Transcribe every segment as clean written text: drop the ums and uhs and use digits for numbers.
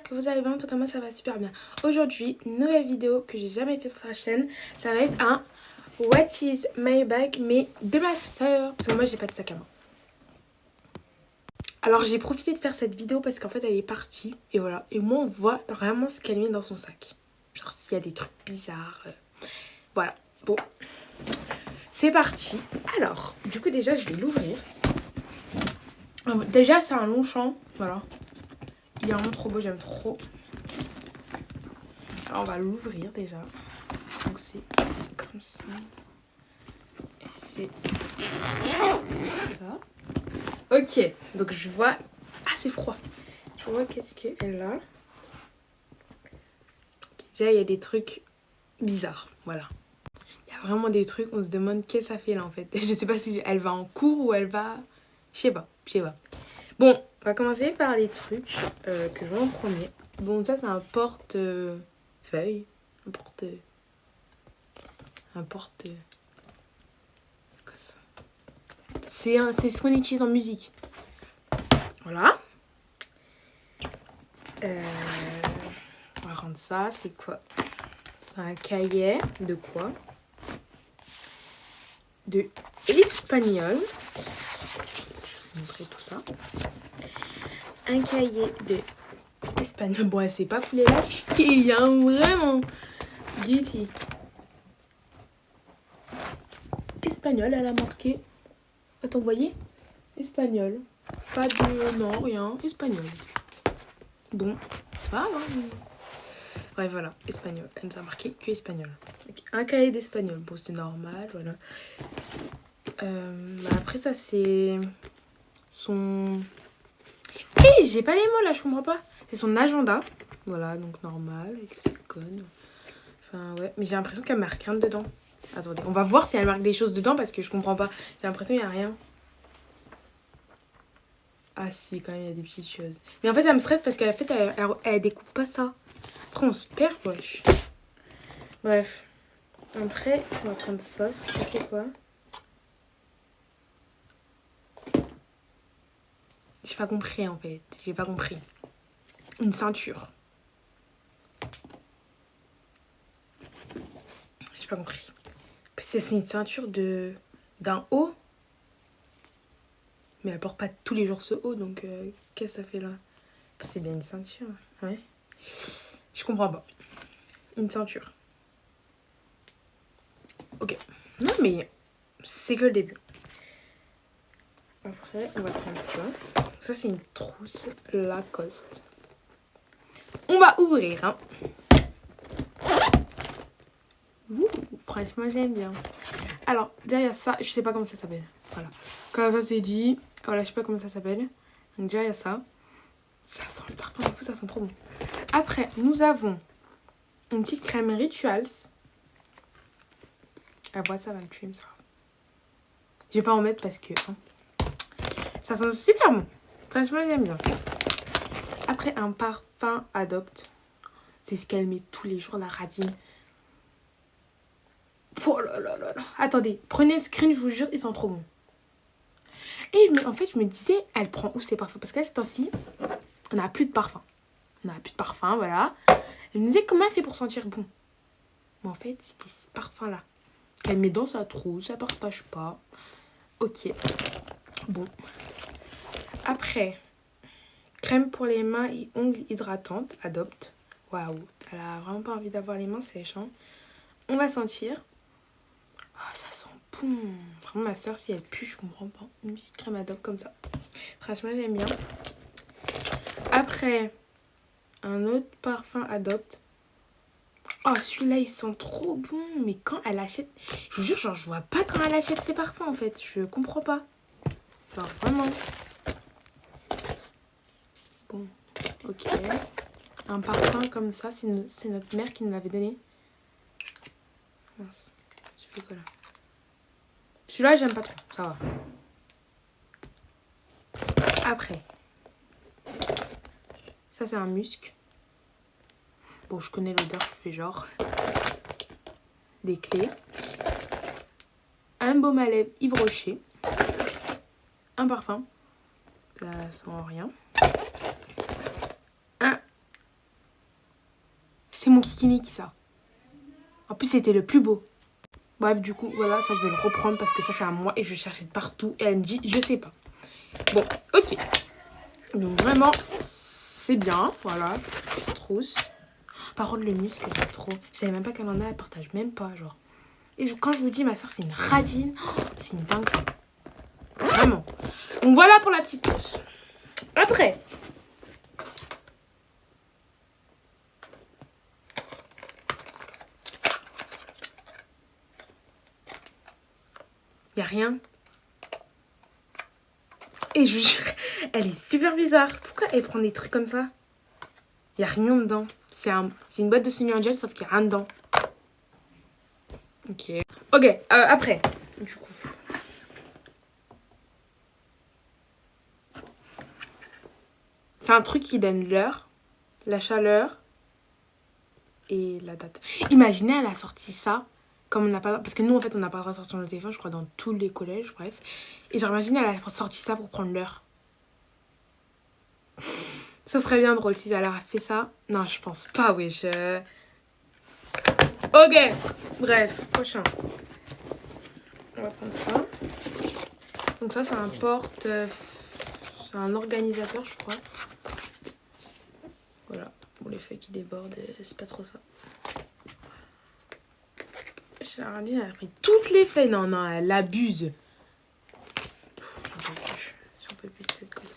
que vous allez bien. En tout cas moi ça va super bien. Aujourd'hui, nouvelle vidéo que j'ai jamais fait sur la chaîne. Ça va être un What is my bag, mais de ma soeur, parce que moi j'ai pas de sac à main. Alors j'ai profité de faire cette vidéo parce qu'en fait elle est partie. Et voilà, et moi on voit vraiment ce qu'elle met dans son sac. Genre s'il y a des trucs bizarres. Voilà, bon, c'est parti. Alors, du coup déjà je vais l'ouvrir. Déjà c'est un long champ, voilà. Il est vraiment trop beau, j'aime trop. Alors on va l'ouvrir déjà. Donc c'est comme ça. Et c'est ça. Ok, donc je vois... Ah c'est froid. Je vois qu'est-ce qu'elle a. Déjà il y a des trucs bizarres, voilà. Il y a vraiment des trucs, on se demande qu'est-ce que ça fait là en fait. Je sais pas si elle va en cours ou elle va... Je sais pas. Bon, on va commencer par les trucs que je vois en premier. Bon, ça c'est un porte-feuille. Un porte... C'est quoi ça? C'est ce qu'on utilise en musique. Voilà. On va rendre ça. C'est quoi? C'est un cahier. De quoi? De espagnol. Je vais vous montrer tout ça. Un cahier de espagnol. Bon, elle s'est pas foulée la fille, hein, vraiment. Guilty. Espagnol, elle a marqué. Attends, vous voyez? Espagnol. Pas de... Non, rien. Espagnol. Bon, c'est pas grave, hein. Ouais, voilà. Espagnol. Elle nous a marqué que espagnol. Okay. Un cahier d'espagnol. Bon, c'est normal, voilà. Après, ça, c'est... Son... Hé, j'ai pas les mots, là, je comprends pas. C'est son agenda. Voilà, donc normal, avec ses codes. Enfin, ouais. Mais j'ai l'impression qu'elle marque rien dedans. Attendez, on va voir si elle marque des choses dedans, parce que je comprends pas. J'ai l'impression qu'il y a rien. Ah si, quand même, il y a des petites choses. Mais en fait, ça me stresse parce qu'en fait, elle découpe pas ça. Après, on se perd, wesh. Bref. Après, on va prendre ça. Je sais pas c'est quoi. J'ai pas compris, en fait. J'ai pas compris. Une ceinture. J'ai pas compris. C'est une ceinture d'un haut. Mais elle porte pas tous les jours ce haut, donc qu'est-ce que ça fait là? C'est bien une ceinture, ouais. Je comprends pas. Une ceinture. Ok. Non mais c'est que le début. Après, on va prendre ça. Ça c'est une trousse Lacoste. On va ouvrir, hein. Ouh, franchement j'aime bien. Alors, déjà il y a ça, je sais pas comment ça s'appelle. Voilà. Quand ça c'est dit, voilà, je sais pas comment ça s'appelle. Donc déjà il y a ça. Ça sent le parfum de fou, ça sent trop bon. Après, nous avons une petite crème Rituals. Ah, voilà, ça va me tuer, ça. Je vais pas en mettre parce que... Hein, ça sent super bon. Franchement, j'aime bien. Après, un parfum Adopt. C'est ce qu'elle met tous les jours, la radine. Oh là là là là. Attendez, prenez un screen, je vous jure, ils sont trop bons. Et en fait, je me disais, elle prend où ces parfums? Parce qu'à ce temps-ci, on n'a plus de parfum. Voilà. Elle me disait comment elle fait pour sentir bon. Mais en fait, c'était ce parfum-là. Elle met dans sa trousse, ça partage pas. Ok. Bon. Après, crème pour les mains et ongles hydratantes, Adopt. Waouh. Elle a vraiment pas envie d'avoir les mains sèches. Hein. On va sentir. Oh, ça sent bon. Vraiment, ma soeur, si elle pue, je comprends pas. Une petite crème Adopt comme ça. Franchement, j'aime bien. Après, un autre parfum Adopt. Oh, celui-là, il sent trop bon. Mais quand elle achète... Je vous jure, genre, je vois pas quand elle achète ses parfums, en fait. Je comprends pas. Genre, vraiment. Bon, ok. Un parfum comme ça, c'est notre mère qui nous l'avait donné. Mince, j'ai fait quoi là? Celui-là, j'aime pas trop. Ça va. Après. Ça, c'est un musc. Bon, je connais l'odeur, je fais genre... Des clés. Un baume à lèvres Yves Rocher. Un parfum. Ça sent rien. Un Kiki ça. En plus, c'était le plus beau. Bref, du coup, voilà, ça, je vais le reprendre parce que ça, c'est à moi et je vais chercher de partout. Et elle me dit, je sais pas. Bon, ok. Donc, vraiment, c'est bien. Voilà, petite trousse. Par contre, le muscle, c'est trop. Je savais même pas qu'elle en a, elle partage même pas, genre. Et quand je vous dis, ma soeur, c'est une radine. C'est une dingue. Vraiment. Donc, voilà pour la petite trousse. Après. Y a rien. Et je vous jure, elle est super bizarre. Pourquoi elle prend des trucs comme ça? Y a rien dedans. C'est une boîte de Sunny Angel, sauf qu'il y a rien dedans. Ok. Ok, après. Du coup. C'est un truc qui donne l'heure, la chaleur et la date. Imaginez, elle a sorti ça. Comme on n'a pas... Parce que nous, en fait, on n'a pas le droit de sortir nos téléphones, je crois, dans tous les collèges, bref. Et genre, imaginez, elle a sorti ça pour prendre l'heure. Ça serait bien drôle si elle a fait ça. Non, je pense pas, wesh. Ok. Bref, prochain. On va prendre ça. Donc ça, c'est un porte... c'est un organisateur, je crois. Voilà. Pour les feuilles qui débordent, c'est pas trop ça. Géraldine, elle a pris toutes les feuilles. Non, non, elle abuse. J'en peux plus de cette gosse.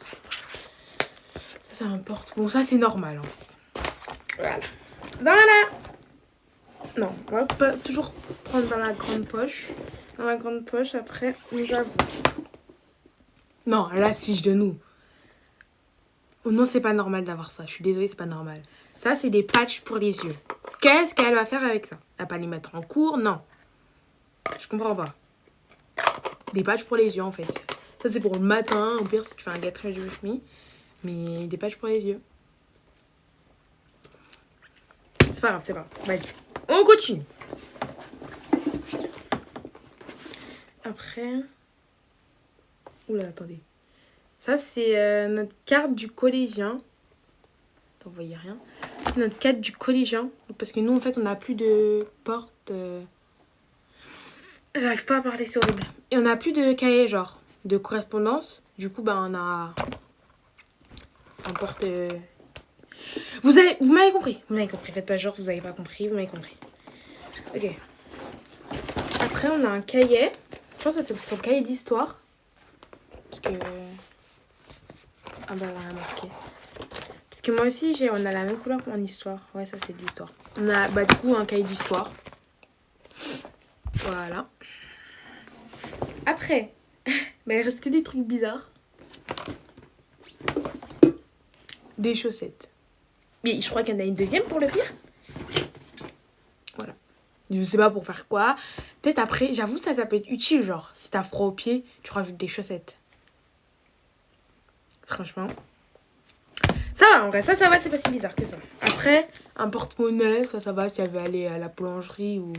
Ça, c'est un porte... Bon, ça, c'est normal, en fait. Voilà. Voilà. Non, on va pas toujours prendre dans la grande poche. Dans la grande poche, après, nous avons... Non, la fiche de nous. Oh non, c'est pas normal d'avoir ça. Je suis désolée, c'est pas normal. Ça, c'est des patchs pour les yeux. Qu'est-ce qu'elle va faire avec ça? Elle va pas les mettre en cours? Non. Je comprends pas. Des patchs pour les yeux, en fait. Ça, c'est pour le matin. Au pire, si tu fais un get ready with me. Mais des patchs pour les yeux. C'est pas grave, c'est pas grave. Vas-y. On continue. Après... Oula, attendez. Ça, c'est notre carte du collégien. Attends, vous voyez rien. C'est notre carte du collégien. Parce que nous, en fait, on n'a plus de porte... J'arrive pas à parler, c'est horrible. Et on n'a plus de cahier, genre, de correspondance. Du coup, bah, on a un porte... Vous m'avez compris. Vous m'avez compris. Faites pas genre, vous avez pas compris. Vous m'avez compris. Ok. Après, on a un cahier. Je pense que c'est son cahier d'histoire. Parce que... Ah bah, elle a rien marqué. Parce que moi aussi, on a la même couleur en histoire. Ouais, ça, c'est de l'histoire. On a, bah, du coup, un cahier d'histoire. Voilà. Après, bah, il reste que des trucs bizarres. Des chaussettes. Mais je crois qu'il y en a une deuxième pour le pire. Voilà. Je sais pas pour faire quoi. Peut-être après, j'avoue, ça peut être utile. Genre, si t'as froid aux pieds, tu rajoutes des chaussettes. Franchement. Ça va, en vrai, ça va, c'est pas si bizarre que ça. Après, un porte-monnaie, ça va si elle veut aller à la boulangerie ou...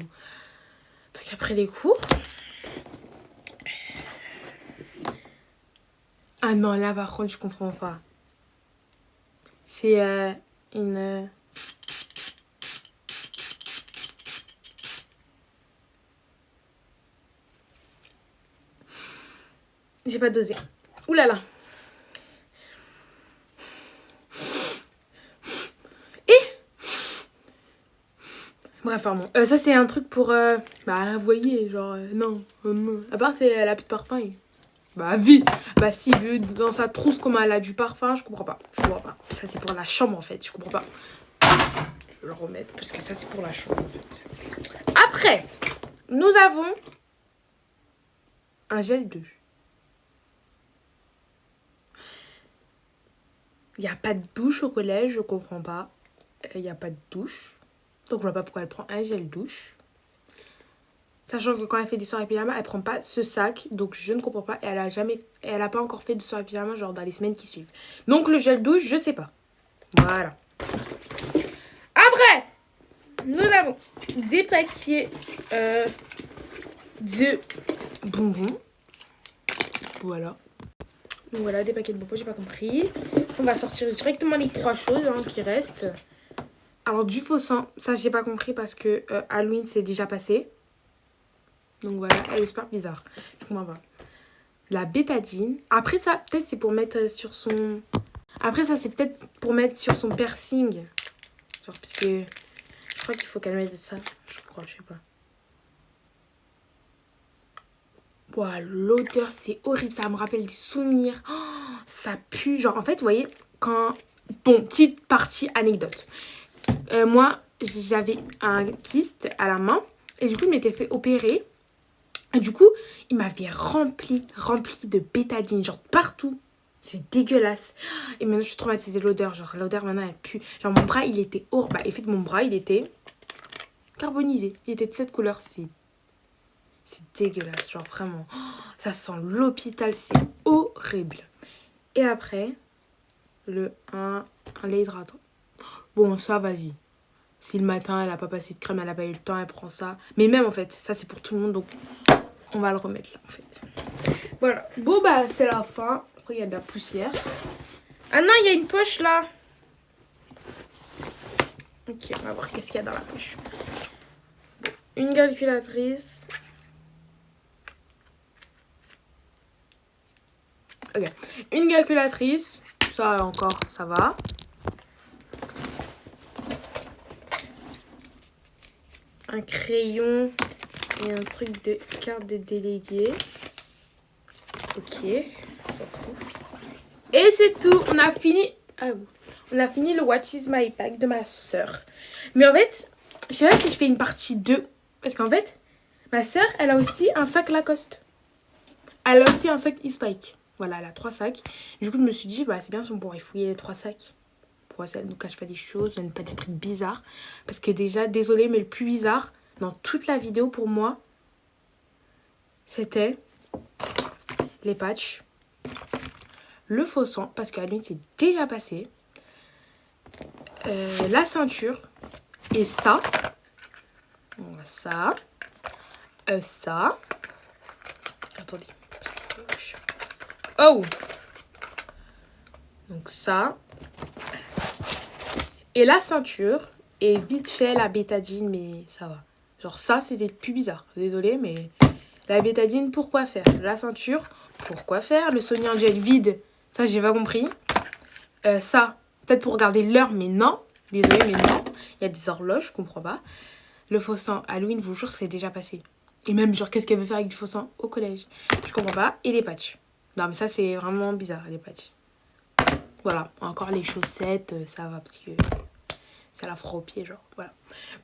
truc après les cours. Ah non, là, par contre, je comprends pas. C'est une... J'ai pas dosé. Ouh là là. Bref, pardon. Ça, c'est un truc pour... bah, vous voyez, genre... non. À part, elle a plus de parfum. Bah, vie. Bah, si, vu dans sa trousse, comme elle a du parfum, je comprends pas. Je comprends pas. Ça, c'est pour la chambre, en fait. Je comprends pas. Je vais le remettre, parce que ça, c'est pour la chambre, en fait. Après, nous avons... un gel douche. Il n'y a pas de douche au collège, je comprends pas. Il n'y a pas de douche. Donc, je vois pas pourquoi elle prend un gel douche. Sachant que quand elle fait des soirées pyjama, elle prend pas ce sac. Donc, je ne comprends pas. Et elle a pas encore fait de soirée pyjama, genre dans les semaines qui suivent. Donc, le gel douche, je sais pas. Voilà. Après, nous avons des paquets de bonbons. Voilà. Donc, voilà, des paquets de bonbons, j'ai pas compris. On va sortir directement les 3 choses qui restent. Alors du faux sang, ça j'ai pas compris parce que Halloween c'est déjà passé. Donc voilà, elle est super bizarre. Je comprends pas. La bétadine. Après ça, peut-être c'est pour mettre sur son... Après ça, c'est peut-être pour mettre sur son piercing. Genre parce que je crois qu'il faut qu'elle mette ça. Je crois, je sais pas. Ouah, l'odeur c'est horrible, ça me rappelle des souvenirs. Oh, ça pue. Genre en fait, vous voyez, quand... Bon, petite partie anecdote. Moi, j'avais un kyste à la main. Et du coup, je m'étais fait opérer. Et du coup, il m'avait rempli de bétadine, genre partout. C'est dégueulasse. Et maintenant, je suis traumatisée de l'odeur. Genre, l'odeur, maintenant, elle pue. Genre, mon bras, il était... Oh, bah, en fait, mon bras, il était carbonisé. Il était de cette couleur. C'est dégueulasse. Genre, vraiment. Oh, ça sent l'hôpital. C'est horrible. Et après, un lait hydratant. Bon, ça, vas-y. Si le matin, elle a pas passé de crème, elle a pas eu le temps, elle prend ça. Mais même, en fait, ça, c'est pour tout le monde. Donc, on va le remettre là, en fait. Voilà. Bon, bah, c'est la fin. Après, il y a de la poussière. Ah non, il y a une poche là. Ok, on va voir qu'est-ce qu'il y a dans la poche. Une calculatrice. Ok. Une calculatrice. Ça encore, ça va. Un crayon et un truc de carte de délégué. Ok, on s'en fout. Et c'est tout, on a fini. Ah oui. On a fini le What is my bag de ma soeur. Mais en fait, je sais pas si je fais une partie 2. Parce qu'en fait, ma soeur, elle a aussi un sac Lacoste. Elle a aussi un sac E-Spike. Voilà, elle a 3 sacs. Du coup, je me suis dit, bah c'est bien si on pourrait fouiller les 3 sacs. Pour ça, elle ne nous cache pas des choses, elle ne pas des trucs bizarres. Parce que déjà, désolée, mais le plus bizarre dans toute la vidéo pour moi, c'était les patchs, le faux sang, parce qu'à lui, c'est déjà passé. La ceinture et ça. Ça. Ça. Attendez. Oh! Donc ça. Et la ceinture. Et vite fait la bétadine, mais ça va. Genre ça, c'était plus bizarre. Désolée, mais la bétadine, pourquoi faire? La ceinture, pourquoi faire? Le Sony en gel vide, ça, j'ai pas compris. Ça, peut-être pour regarder l'heure, mais non. Désolée, mais non. Il y a des horloges, je comprends pas. Le faux sang, Halloween, vous jure, c'est déjà passé. Et même, genre, qu'est-ce qu'elle veut faire avec du faux sang au collège? Je comprends pas. Et les patchs. Non, mais ça, c'est vraiment bizarre, les patchs. Voilà, encore les chaussettes, ça va, parce que ça la fera au pied, genre, voilà.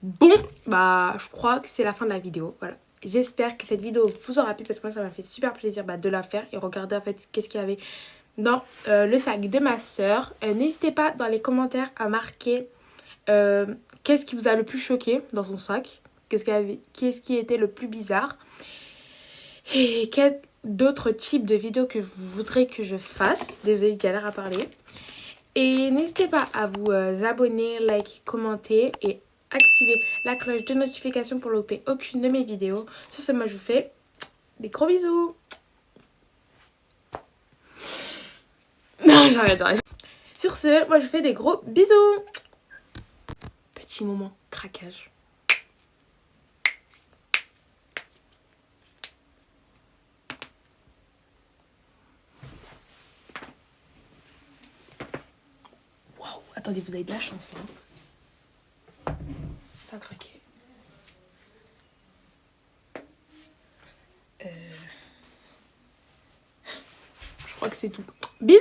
Bon, bah, je crois que c'est la fin de la vidéo, voilà. J'espère que cette vidéo vous aura plu, parce que moi, ça m'a fait super plaisir de la faire et regarder, en fait, qu'est-ce qu'il y avait dans le sac de ma soeur. N'hésitez pas dans les commentaires à marquer qu'est-ce qui vous a le plus choqué dans son sac, qu'est-ce qui était le plus bizarre et quel d'autres types de vidéos que vous voudrez que je fasse. Désolée, galère à parler. Et n'hésitez pas à vous abonner, like, commenter et activer la cloche de notification pour louper aucune de mes vidéos. Sur ce, moi je vous fais des gros bisous. Non, j'arrête. Sur ce, moi je vous fais des gros bisous. Petit moment craquage. Waouh, attendez, vous avez de la chance hein. Ça a craqué. Je crois que c'est tout. Bisous.